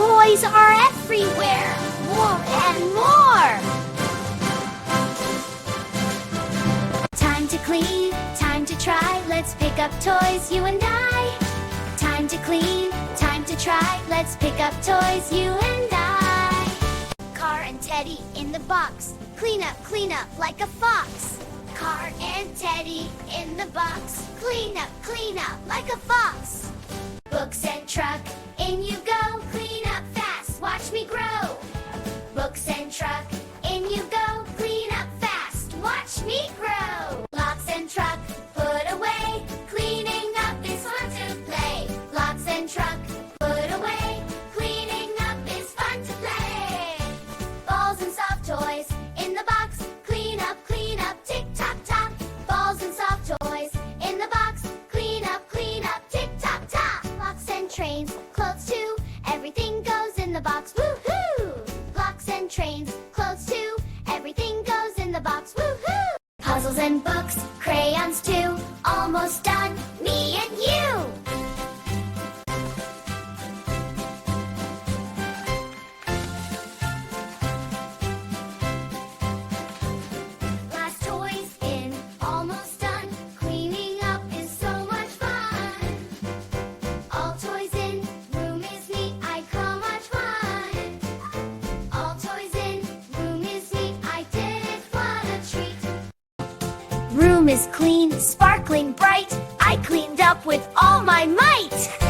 Toys are everywhere. More and more. Time to clean, time to try. Let's pick up toys, you and I. Time to clean, time to try. Let's pick up toys, you and I. Car and Teddy in the box. Clean up like a fox. Car and Teddy in the box. Clean up like a fox. Books and truck, in you go. Clean up fast, watch me grow. Books and truck, in you go. Clean up fast, watch me grow. Locks and truck, put away. Cleaning up is fun to play. Locks and truck, put away. Cleaning up is fun to play. Balls and soft toys, in the box. Clean up, tick tock tock. Balls and soft toys, in the box. Clean up, tick tock tock. Locks and trains, clothes too. Everything goes in the box, woohoo! Locks and trains, clothes too. Everything goes in the box, woohoo! Puzzles and books, crayons too. Almost done, me and you! Last toys in, almost done. Cleaning up is so much fun. All toys in, room is neat. I call much fun. All toys in, room is neat. I did it, what a treat. Room is clean, sparkling bright. I cleaned up with all my might.